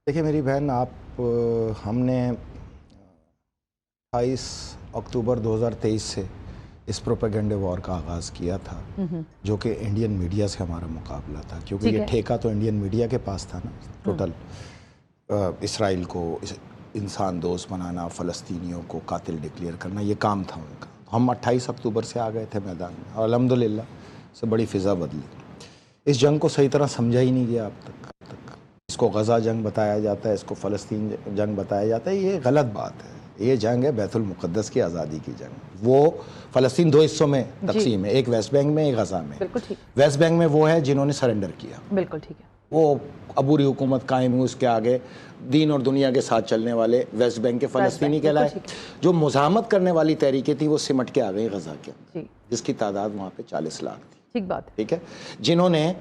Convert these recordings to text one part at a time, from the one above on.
دیکھیں میری بہن، ہم نے 28 اکتوبر 2023 سے اس پروپیگنڈے وار کا آغاز کیا تھا، جو کہ انڈین میڈیا سے ہمارا مقابلہ تھا، کیونکہ یہ ٹھیکہ تو انڈین میڈیا کے پاس تھا نا ٹوٹل۔ اسرائیل کو انسان دوست بنانا، فلسطینیوں کو قاتل ڈکلیئر کرنا، یہ کام تھا ان کا۔ ہم 28 اکتوبر سے آ گئے تھے میدان میں، اور الحمدللہ سے بڑی فضا بدلی۔ اس جنگ کو صحیح طرح سمجھا ہی نہیں گیا اب تک۔ اس کو غزہ جنگ بتایا جاتا ہے، اس کو فلسطین جنگ بتایا جاتا ہے، یہ غلط بات ہے۔ یہ جنگ ہے بیت المقدس کی آزادی کی جنگ۔ وہ فلسطین دو حصوں میں تقسیم ہے، ایک ویسٹ بینک میں، ایک غزہ میں۔ ویسٹ بینک میں وہ ہے جنہوں نے سرنڈر کیا، بالکل ٹھیک ہے، وہ عبوری حکومت قائم ہوئی، اس کے آگے دین اور دنیا کے ساتھ چلنے والے ویسٹ بینک کے فلسطینی کہلائے۔ جو مزاحمت کرنے والی تحریکیں تھیں وہ سمٹ کے آ گئی غزہ کے، جس کی تعداد وہاں پہ 40 لاکھ تھی۔ ٹھیک بات، ٹھیک ہے، جنہوں نے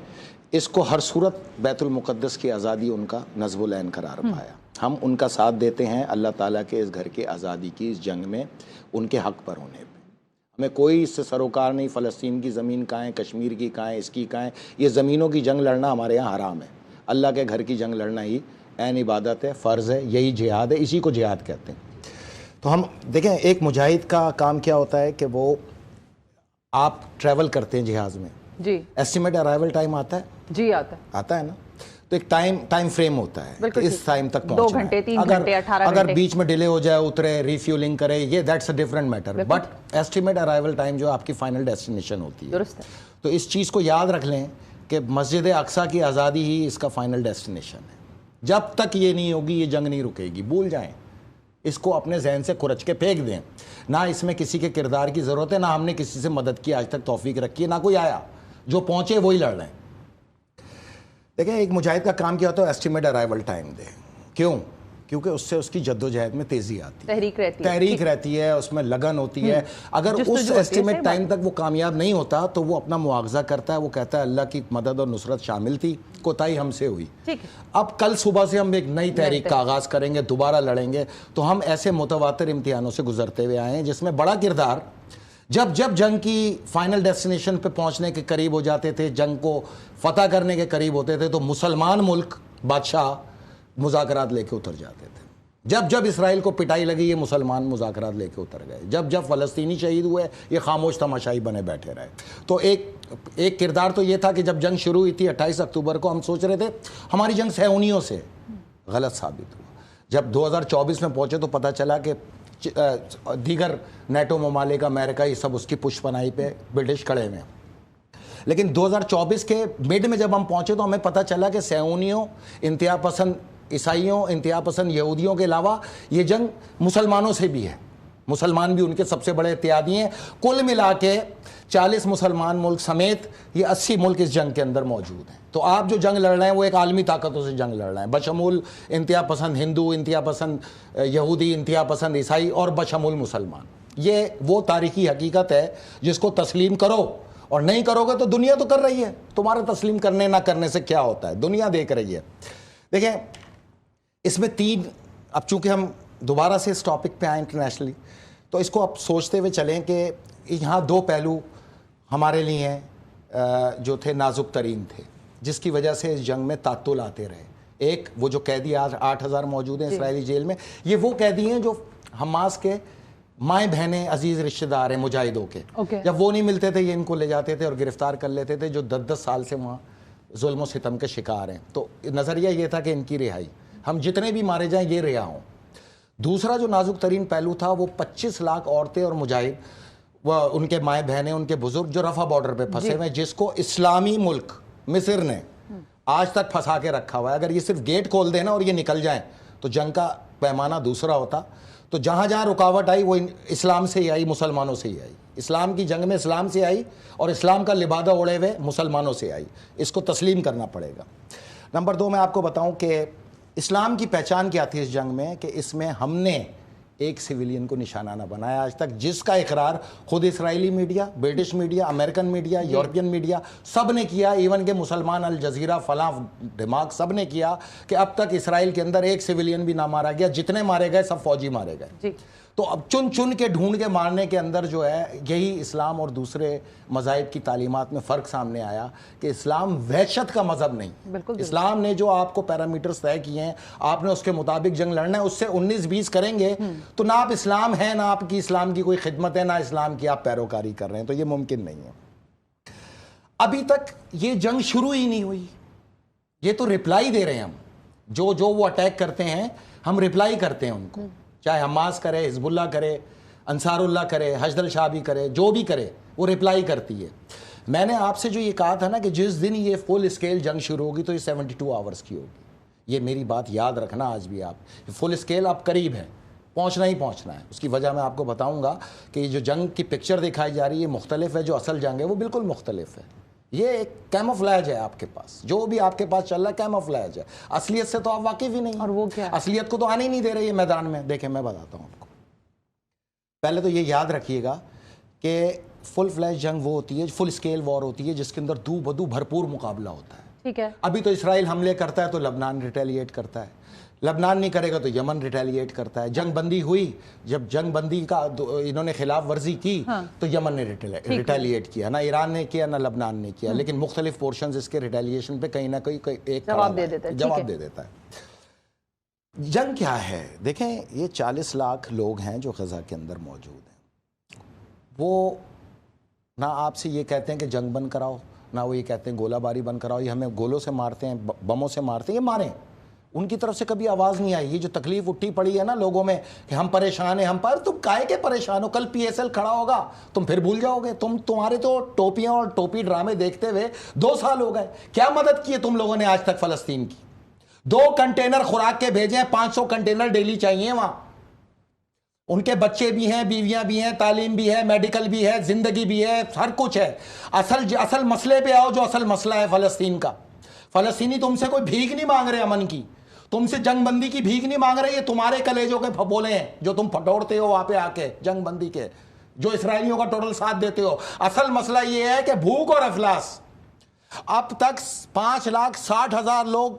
اس کو ہر صورت بیت المقدس کی آزادی ان کا نصب العین قرار پایا۔ ہم ان کا ساتھ دیتے ہیں اللہ تعالیٰ کے اس گھر کی آزادی کی اس جنگ میں، ان کے حق پر ہونے پہ۔ ہمیں کوئی اس سے سروکار نہیں، فلسطین کی زمین کہاں ہے، کشمیر کی کہاں ہے، اس کی کہاں ہے۔ یہ زمینوں کی جنگ لڑنا ہمارے یہاں حرام ہے۔ اللہ کے گھر کی جنگ لڑنا ہی عین عبادت ہے، فرض ہے، یہی جہاد ہے، اسی کو جہاد کہتے ہیں۔ تو ہم دیکھیں، ایک مجاہد کا کام کیا ہوتا ہے کہ وہ آپ ٹریول کرتے ہیں جہاز میں، جی ایسٹیمیٹ ارائیول ٹائم آتا ہے، جی آتا ہے نا، تو ایک ٹائم فریم ہوتا ہے کہ اس ٹائم تک 2 پہنچنا گھنٹے ہے۔ 3 گھنٹے 18 گھنٹے، اگر بیچ میں ڈیلے ہو جائے، اترے، ریفیولنگ کرے، یہ that's a different matter, but estimate arrival time جو آپ کی فائنل ڈیسٹینیشن ہوتی ہے۔ درست ہے۔ تو اس چیز کو یاد رکھ لیں کہ مسجد اقصیٰ کی آزادی ہی اس کا فائنل ڈیسٹینیشن ہے۔ جب تک یہ نہیں ہوگی یہ جنگ نہیں رکے گی، بھول جائیں اس کو، اپنے ذہن سے کھرچ کے پھینک دیں۔ نہ اس میں کسی کے کردار کی ضرورت ہے، نہ ہم نے کسی سے مدد کی آج تک توفیق رکھی ہے، نہ کوئی آیا، جو پہنچے وہی لڑ رہے ہیں۔ دیکھیں، ایک مجاہد کا کام کیا ہوتا ہے، ایسٹیمیٹ ارائیول ٹائم دے۔ کیوں؟ کیونکہ اس سے اس کی جد و جہد میں تیزی آتی ہے، تحریک رہتی ہے، اس میں لگن ہوتی ہے۔ اگر اس ایسٹیمیٹ ٹائم تک وہ کامیاب نہیں ہوتا تو وہ اپنا مواخذہ کرتا ہے، وہ کہتا ہے اللہ کی مدد اور نصرت شامل تھی، کوتاہی ہم سے ہوئی۔ اب کل صبح سے ہم ایک نئی تحریک کا آغاز کریں گے، دوبارہ لڑیں گے۔ تو ہم ایسے متواتر امتحانوں سے گزرتے ہوئے آئے ہیں جس میں بڑا کردار جب جنگ کی فائنل ڈیسٹینیشن پہ پہنچنے کے قریب ہو جاتے تھے، جنگ کو فتح کرنے کے قریب ہوتے تھے، تو مسلمان ملک بادشاہ مذاکرات لے کے اتر جاتے تھے۔ جب اسرائیل کو پٹائی لگی، یہ مسلمان مذاکرات لے کے اتر گئے۔ جب فلسطینی شہید ہوئے، یہ خاموش تماشائی بنے بیٹھے رہے۔ تو ایک کردار تو یہ تھا کہ جب جنگ شروع ہوئی تھی 28 اکتوبر کو، ہم سوچ رہے تھے ہماری جنگ صہیونیوں سے، غلط ثابت ہوا۔ جب 2024 میں پہنچے تو پتہ چلا کہ دیگر نیٹو ممالک، امریکہ، یہ سب اس کی پش پناہی پہ برٹش کھڑے ہوئے ہیں۔ لیکن 2024 کے مڈ میں جب ہم پہنچے تو ہمیں پتہ چلا کہ صہیونیوں، انتہا پسند عیسائیوں، انتہا پسند یہودیوں کے علاوہ یہ جنگ مسلمانوں سے بھی ہے۔ مسلمان بھی ان کے سب سے بڑے اتحادی ہیں۔ کل ملا کے 40 مسلمان ملک سمیت یہ 80 ملک اس جنگ کے اندر موجود ہیں۔ تو آپ جو جنگ لڑ رہے ہیں وہ ایک عالمی طاقتوں سے جنگ لڑ رہے ہیں، بشمول انتہا پسند ہندو، انتہا پسند یہودی، انتہا پسند عیسائی اور بشمول مسلمان۔ یہ وہ تاریخی حقیقت ہے جس کو تسلیم کرو، اور نہیں کرو گے تو دنیا تو کر رہی ہے، تمہارا تسلیم کرنے نہ کرنے سے کیا ہوتا ہے، دنیا دیکھ رہی ہے۔ دیکھیں، اس میں اب چونکہ ہم دوبارہ سے اس ٹاپک پہ آئیں انٹرنیشنلی، تو اس کو اب سوچتے ہوئے چلیں کہ یہاں 2 پہلو ہمارے لیے ہیں جو تھے نازک ترین تھے، جس کی وجہ سے اس جنگ میں تعطل آتے رہے۔ ایک وہ جو قیدی آج 8,000 موجود ہیں اسرائیلی جیل میں، یہ وہ قیدی ہیں جو حماس کے مائیں بہنیں، عزیز رشتہ دار ہیں مجاہدوں کے۔ جب وہ نہیں ملتے تھے یہ ان کو لے جاتے تھے اور گرفتار کر لیتے تھے، جو 10 سال سے وہاں ظلم و ستم کے شکار ہیں۔ تو نظریہ یہ تھا کہ ان کی رہائی، ہم جتنے بھی مارے جائیں یہ رہا ہوں۔ دوسرا جو نازک ترین پہلو تھا وہ 25 لاکھ عورتیں اور مجاہد، وہ ان کے مائیں بہنیں، ان کے بزرگ جو رفح بارڈر پہ پھنسے ہوئے ہیں، جس کو اسلامی ملک مصر نے آج تک پھنسا کے رکھا ہوا ہے۔ اگر یہ صرف گیٹ کھول دیں نا اور یہ نکل جائیں تو جنگ کا پیمانہ دوسرا ہوتا۔ تو جہاں جہاں رکاوٹ آئی وہ اسلام سے ہی آئی، مسلمانوں سے ہی آئی۔ اسلام کی جنگ میں اسلام سے آئی اور اسلام کا لبادہ اوڑے ہوئے مسلمانوں سے آئی۔ اس کو تسلیم کرنا پڑے گا۔ نمبر 2 میں آپ کو بتاؤں کہ اسلام کی پہچان کیا تھی اس جنگ میں، کہ اس میں ہم نے ایک سویلین کو نشانہ نہ بنایا آج تک، جس کا اقرار خود اسرائیلی media, British media, American media, European media سب نے کیا، ایون کہ مسلمان الجزیرہ فلاں دماغ سب نے کیا، کہ اب تک اسرائیل کے اندر ایک سویلین بھی نہ مارا گیا، جتنے مارے گئے سب فوجی مارے گئے۔ تو اب چن چن کے ڈھونڈ کے مارنے کے اندر جو ہے یہی اسلام اور دوسرے مذاہب کی تعلیمات میں فرق سامنے آیا کہ اسلام وحشت کا مذہب نہیں. اسلام نے جو آپ کو پیرامیٹرز طے کیے ہیں آپ نے اس کے مطابق جنگ لڑنا ہے. اس سے 19-20 کریں گے تو نہ آپ اسلام ہیں، نہ آپ کی اسلام کی کوئی خدمت ہے، نہ اسلام کی آپ پیروکاری کر رہے ہیں. تو یہ ممکن نہیں ہے. ابھی تک یہ جنگ شروع ہی نہیں ہوئی. یہ تو رپلائی دے رہے ہیں ہم. جو وہ اٹیک کرتے ہیں ہم رپلائی کرتے ہیں ان کو، چاہے حماس کرے، حزب اللہ کرے، انصار اللہ کرے، حشد الشعبی کرے، جو بھی کرے وہ رپلائی کرتی ہے. میں نے آپ سے جو یہ کہا تھا نا کہ جس دن یہ فل اسکیل جنگ شروع ہوگی تو یہ 72 آورز کی ہوگی. یہ میری بات یاد رکھنا آج بھی آپ. فل اسکیل اب قریب ہے، پہنچنا ہی پہنچنا ہے. اس کی وجہ میں آپ کو بتاؤں گا کہ یہ جو جنگ کی پکچر دکھائی جا رہی ہے مختلف ہے، جو اصل جنگ ہے وہ بالکل مختلف ہے. یہ ایک کیموفلیج ہے آپ کے پاس، جو بھی آپ کے پاس چل رہا ہے کیموفلیج ہے. اصلیت سے تو آپ واقف ہی نہیں. اور وہ کیا؟ اصلیت کو تو آنے ہی نہیں دے رہے یہ میدان میں. دیکھیں میں بتاتا ہوں آپ کو. پہلے تو یہ یاد رکھیے گا کہ فل فلیج جنگ وہ ہوتی ہے، فل اسکیل وار ہوتی ہے جس کے اندر دو بدو بھرپور مقابلہ ہوتا ہے. ٹھیک ہے. ابھی تو اسرائیل حملے کرتا ہے تو لبنان ریٹیلیٹ کرتا ہے، لبنان نہیں کرے گا تو یمن ریٹیلیٹ کرتا ہے. جنگ بندی ہوئی، جب جنگ بندی کا انہوں نے خلاف ورزی کی تو یمن نے ریٹیلیٹ کیا. نہ ایران نے کیا نہ لبنان نے کیا، لیکن مختلف پورشنز اس کے ریٹیلیشن پہ کہیں نہ کہیں ایک جواب دے دیتا ہے. جنگ کیا ہے؟ دیکھیں یہ 40 لاکھ لوگ ہیں جو غزہ کے اندر موجود ہیں. وہ نہ آپ سے یہ کہتے ہیں کہ جنگ بند کراؤ، نہ وہ یہ کہتے ہیں گولہ باری بند کراؤ. یہ ہمیں گولوں سے مارتے ہیں، بموں سے مارتے ہیں. یہ ماریں، ان کی طرف سے کبھی آواز نہیں آئی. یہ جو تکلیف اٹھی پڑی ہے نا لوگوں میں کہ ہم پریشان ہیں، ہم پر تم کائے کے پریشان ہو؟ کل پی ایس ایل کھڑا ہوگا تم پھر بھول جاؤ گے. تمہارے تو ٹوپیاں اور ٹوپی ڈرامے دیکھتے ہوئے 2 سال ہو گئے. کیا مدد کی ہے تم لوگوں نے آج تک فلسطین کی؟ 2 کنٹینر خوراک کے بھیجے ہیں، 500 کنٹینر ڈیلی چاہیے وہاں. ان کے بچے بھی ہیں، بیویاں بھی ہیں، تعلیم بھی ہے، میڈیکل بھی ہے، زندگی بھی ہے، ہر کچھ ہے. اصل مسئلے پہ آؤ جو اصل مسئلہ ہے فلسطین کا. فلسطینی تم سے کوئی بھیک نہیں مانگ رہے امن کی، تم سے جنگ بندی کی بھیک نہیں مانگ رہے. یہ تمہارے کلیجوں کے پھپولے ہیں جو تم پھٹوڑتے ہو وہاں پہ آ کے جنگ بندی کے، جو اسرائیلیوں کا ٹوٹل ساتھ دیتے ہو. اصل مسئلہ یہ ہے کہ بھوک اور افلاس. اب تک 5,60,000 لوگ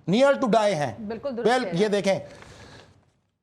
نیئر ٹو ڈائی ہیں. بالکل یہ دیکھیں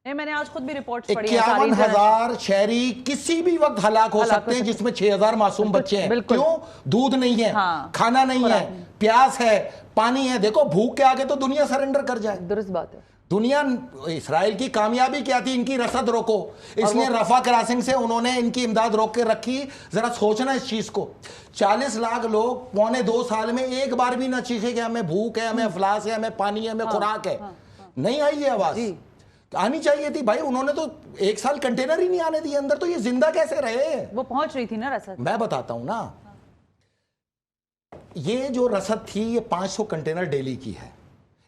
میں نے آج خود بھی رپورٹس پڑھی ہیں. 51,000 شہری کسی بھی وقت ہلاک ہو سکتے ہیں، جس میں 6,000 معصوم بچے ہیں. کیوں؟ دودھ نہیں ہے، کھانا نہیں ہے، پیاس ہے، پانی ہے. دیکھو بھوک کے آگے تو دنیا سرنڈر کر جائے. درست بات ہے. دنیا اسرائیل کی کامیابی کیا تھی؟ ان کی رسد روکو. اس لیے رفح کراسنگ سے انہوں نے ان کی امداد روک کے رکھی. ذرا سوچنا اس چیز کو. 40 لاکھ لوگ 1.25 سال میں ایک بار بھی نہ چیخے کہ ہمیں بھوک ہے، ہمیں افلاس ہے، ہمیں پانی ہے، ہمیں خوراک ہے. نہیں آئی یہ آواز. آنی چاہیے تھی بھائی. انہوں نے تو 1 سال کنٹینر ہی نہیں آنے دیے اندر. تو یہ زندہ کیسے رہے؟ وہ پہنچ رہی تھی نا رسد. میں بتاتا ہوں نا. یہ جو رسد تھی یہ 500 کنٹینر ڈیلی کی ہے.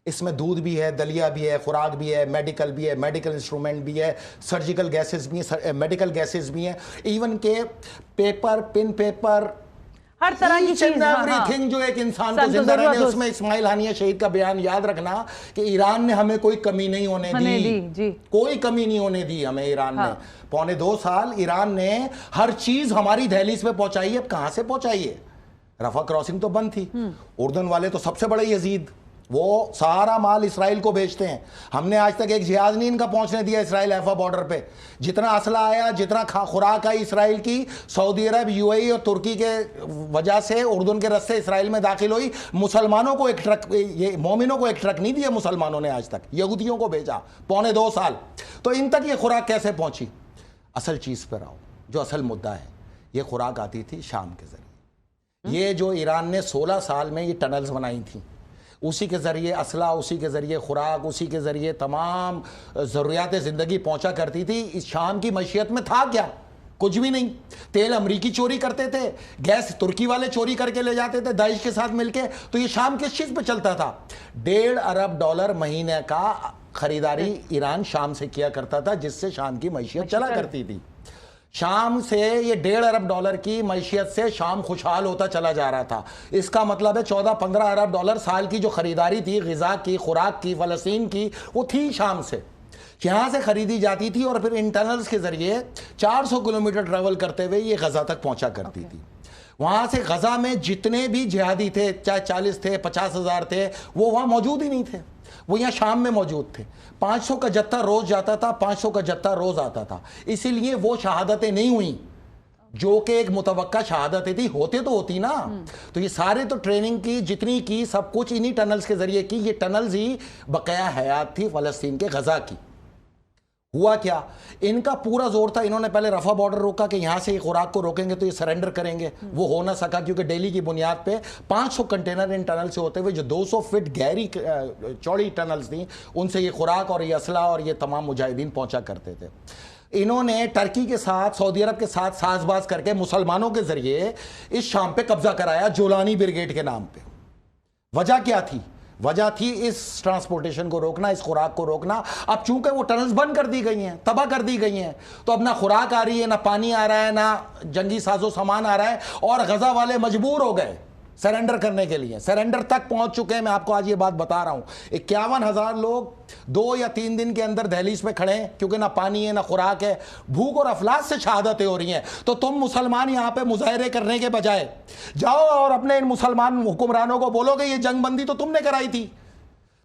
اس میں دودھ بھی ہے، دلیا بھی ہے، خوراک بھی ہے، میڈیکل بھی ہے، میڈیکل انسٹرومنٹ بھی ہے، سرجیکل گیسز بھی ہیں، میڈیکل گیسز بھی ہیں، ایون کہ پیپر، پن پیپر، ہر طرح کی چیز، ایوری تھنگ جو ایک انسان کو زندہ رہنے. اس میں اسماعیل ہانیہ شہید کا بیان یاد رکھنا کہ ایران نے ہمیں کوئی کمی نہیں ہونے دی. کوئی کمی نہیں ہونے دی ہمیں ایران نے. 1.25 سال ایران نے ہر چیز ہماری دہلیز پہ پہنچائی ہے. اب کہاں سے پہنچائی ہے؟ رفح کراسنگ تو بند تھی. اردن والے تو سب سے بڑے یزید، وہ سارا مال اسرائیل کو بیچتے ہیں. ہم نے آج تک ایک جہاز نہیں ان کا پہنچنے دیا اسرائیل ایفا بارڈر پہ. جتنا اسلحہ آیا، جتنا خوراک آئی اسرائیل کی، سعودی عرب، یو اے ای اور ترکی کے وجہ سے اردن کے رستے اسرائیل میں داخل ہوئی. مسلمانوں کو ایک ٹرک، یہ مومنوں کو ایک ٹرک نہیں دیا مسلمانوں نے آج تک. یہودیوں کو بھیجا 1.25 سال. تو ان تک یہ خوراک کیسے پہنچی؟ اصل چیز پر آؤ جو اصل مدعا ہے. یہ خوراک آتی تھی شام کے ذریعے. یہ جو ایران نے 16 سال میں یہ ٹنلز بنائی تھیں، اسی کے ذریعے اسلحہ، اسی کے ذریعے خوراک، اسی کے ذریعے تمام ضروریات زندگی پہنچا کرتی تھی. اس شام کی معیشت میں تھا کیا؟ کچھ بھی نہیں. تیل امریکی چوری کرتے تھے، گیس ترکی والے چوری کر کے لے جاتے تھے داعش کے ساتھ مل کے. تو یہ شام کس چیز پہ چلتا تھا؟ $1.5 ارب مہینے کا خریداری ایران شام سے کیا کرتا تھا، جس سے شام کی معیشت چلا کرتی تھی. شام سے یہ $1.5 ارب کی معیشت سے شام خوشحال ہوتا چلا جا رہا تھا. اس کا مطلب ہے 14-15 ارب ڈالر سال کی جو خریداری تھی غذا کی، خوراک کی، فلسطین کی، وہ تھی شام سے. یہاں سے خریدی جاتی تھی اور پھر انٹرنلز کے ذریعے 400 کلومیٹر ٹریول کرتے ہوئے یہ غزہ تک پہنچا کرتی تھی. وہاں سے غزہ میں جتنے بھی جہادی تھے، چاہے 40 تھے، 50,000 تھے، وہ وہاں موجود ہی نہیں تھے. وہ یہاں شام میں موجود تھے. 500 کا جتھا روز جاتا تھا, 500 کا جتھا روز آتا تھا. اسی لیے وہ شہادتیں نہیں ہوئیں جو کہ ایک متوقع شہادتیں تھی. ہوتے تو ہوتی نا. تو یہ سارے تو ٹریننگ کی جتنی کی سب کچھ انہی ٹنلز کے ذریعے کی. یہ ٹنلز ہی بقیہ حیات تھی فلسطین کے غزہ کی. ہوا کیا, ان کا پورا زور تھا, انہوں نے پہلے رفح بارڈر روکا کہ یہاں سے یہ خوراک کو روکیں گے تو یہ سرنڈر کریں گے. وہ ہو نہ سکا کیونکہ ڈیلی کی بنیاد پہ 500 کنٹینر ان ٹنل سے ہوتے ہوئے جو 200 فٹ گہری چوڑی ٹنلز تھیں ان سے یہ خوراک اور یہ اسلحہ اور یہ تمام مجاہدین پہنچا کرتے تھے. انہوں نے ٹرکی کے ساتھ, سعودی عرب کے ساتھ ساز باز کر کے مسلمانوں کے ذریعے اس شام پہ قبضہ کرایا جولانی بریگیڈ کے نام پہ. وجہ کیا تھی؟ وجہ تھی اس ٹرانسپورٹیشن کو روکنا, اس خوراک کو روکنا. اب چونکہ وہ ٹنلز بند کر دی گئی ہیں, تباہ کر دی گئی ہیں, تو اب نہ خوراک آ رہی ہے, نہ پانی آ رہا ہے, نہ جنگی ساز و سامان آ رہا ہے, اور غزہ والے مجبور ہو گئے سرنڈر کرنے کے لیے. سرنڈر تک پہنچ چکے ہیں. میں آپ کو آج یہ بات بتا رہا ہوں, 51,000 لوگ 2 یا 3 دن کے اندر دہلیز پہ کھڑے ہیں کیونکہ نہ پانی ہے نہ خوراک ہے. بھوک اور افلاس سے شہادتیں ہو رہی ہیں. تو تم مسلمان یہاں پہ مظاہرے کرنے کے بجائے جاؤ اور اپنے ان مسلمان حکمرانوں کو بولو کہ یہ جنگ بندی تو تم نے کرائی تھی.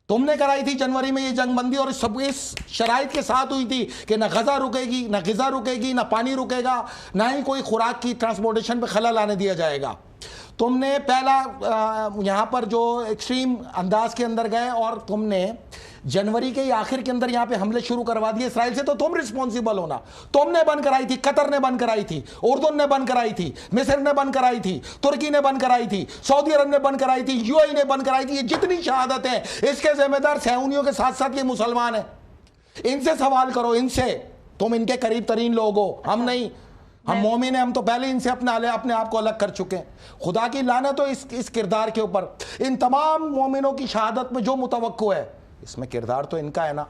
تم نے کرائی تھی جنوری میں یہ جنگ بندی, اور سب اس شرائط کے ساتھ ہوئی تھی کہ نہ غزہ رکے گی, نہ غذا رکے گی, نہ پانی رکے گا, نہ ہی کوئی خوراک کی ٹرانسپورٹیشن پہ خلل آنے دیا جائے گا. تم نے پہلا یہاں پر جو ایکسٹریم انداز کے اندر گئے اور تم نے جنوری کے آخر کے اندر یہاں پہ حملے شروع کروا دیے اسرائیل سے. تو تم رسپونسیبل ہونا. تم نے بند کرائی تھی, قطر نے بند کرائی تھی, اردن نے بند کرائی تھی, مصر نے بند کرائی تھی, ترکی نے بند کرائی تھی, سعودی عرب نے بند کرائی تھی, یو اے ای نے بند کرائی تھی. یہ جتنی شہادت ہیں اس کے ذمہ دار صہیونیوں کے ساتھ ساتھ یہ مسلمان ہیں. ان سے سوال کرو, ان سے. تم ان کے قریب ترین لوگ ہو, ہم نہیں. ہم مومن ہیں, ہم تو پہلے ان سے اپنے آپ کو الگ کر چکے ہیں. خدا کی لعنت ہو اس کردار کے اوپر. ان تمام مومنوں کی شہادت میں جو متوقع ہے اس میں کردار تو ان کا ہے نا.